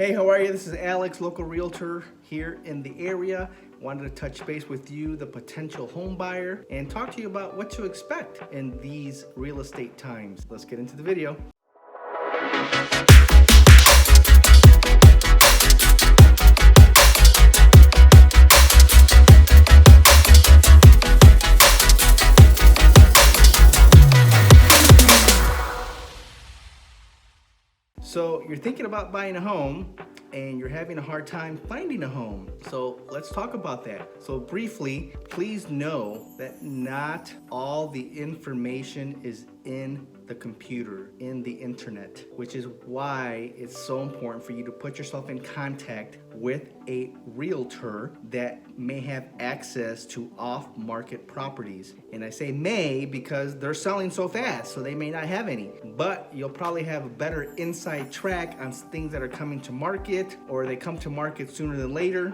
Hey, how are you? This is Alex, local realtor here in the area. Wanted to touch base with you, the potential home buyer, and talk to you about what to expect in these real estate times. Let's get into the video. So you're thinking about buying a home and you're having a hard time finding a home. So let's talk about that. So briefly, please know that not all the information is in the computer, in the internet, which is why it's so important for you to put yourself in contact with a realtor that may have access to off-market properties. And I say may because they're selling so fast, so they may not have any, but you'll probably have a better inside track on things that are coming to market, or they come to market sooner than later.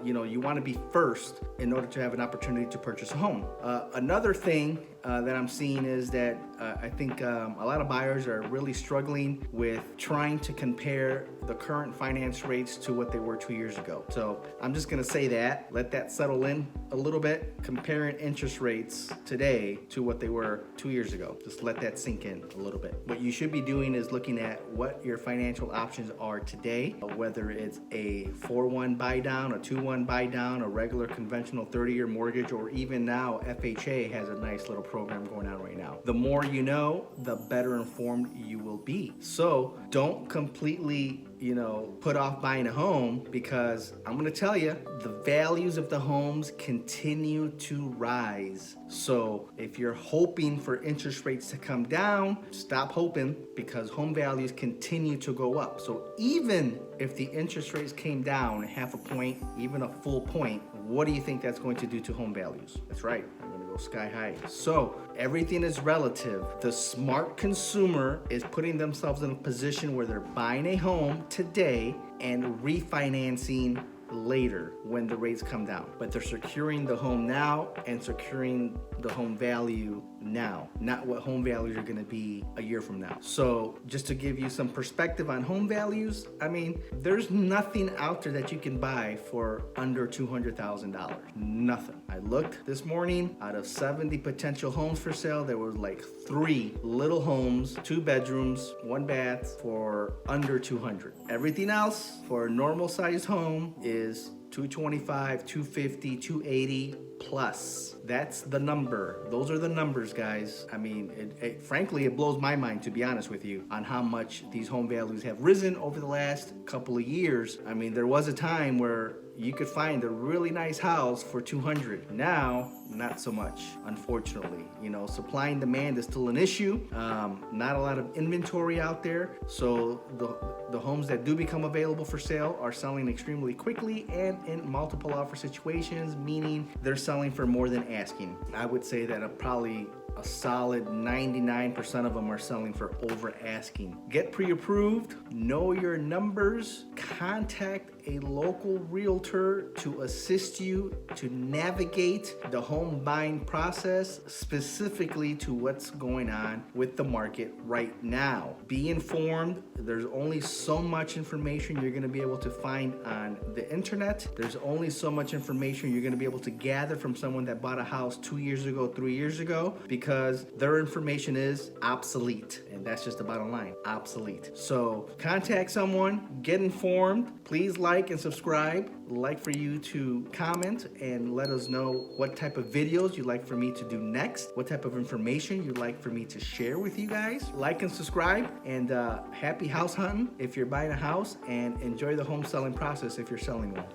You want to be first in order to have an opportunity to purchase a home. Another thing that I'm seeing is that I think a lot of buyers are really struggling with trying to compare the current finance rates to what they were 2 years ago. So I'm just gonna say that, let that settle in a little bit, comparing interest rates today to what they were 2 years ago. Just let that sink in a little bit. What you should be doing is looking at what your financial options are today, whether it's a 4-1 buy down, a 2-1 buy down, a regular conventional 30-year mortgage, or even now FHA has a nice little program going on right now. The more you know, the better informed you will be. So don't completely put off buying a home, because I'm gonna tell you, the values of the homes continue to rise. So if you're hoping for interest rates to come down, stop hoping, because home values continue to go up. So even if the interest rates came down half a point, even a full point, what do you think that's going to do to home values? That's right, I'm gonna go sky high. So everything is relative. The smart consumer is putting themselves in a position where they're buying a home today and refinancing later when the rates come down. But they're securing the home now and securing the home value now, not what home values are gonna be a year from now. So just to give you some perspective on home values, I mean, there's nothing out there that you can buy for under $200,000. Nothing. I looked this morning, out of 70 potential homes for sale, there were like 3 little homes, 2 bedrooms, 1 bath for under 200. Everything else for a normal sized home is 225, 250, 280 plus. That's the number. Those are the numbers, guys. I mean, frankly, it blows my mind, to be honest with you, on how much these home values have risen over the last couple of years. I mean, there was a time where you could find a really nice house for 200. Now, not so much, unfortunately. Supply and demand is still an issue. Not a lot of inventory out there. So the homes that do become available for sale are selling extremely quickly and in multiple offer situations, meaning they're selling for more than asking. I would say that probably a solid 99% of them are selling for over asking. Get pre-approved, know your numbers, contact a local realtor to assist you to navigate the home buying process, specifically to what's going on with the market right now. Be informed. There's only so much information you're going to be able to find on the internet. There's only so much information you're going to be able to gather from someone that bought a house 2 years ago, 3 years ago, because their information is obsolete. And that's just the bottom line, obsolete. So contact someone, get informed. Please like and subscribe. Like for you to comment and let us know what type of videos you'd like for me to do next, what type of information you'd like for me to share with you guys. Like and subscribe, and happy house hunting if you're buying a house, and enjoy the home selling process if you're selling one.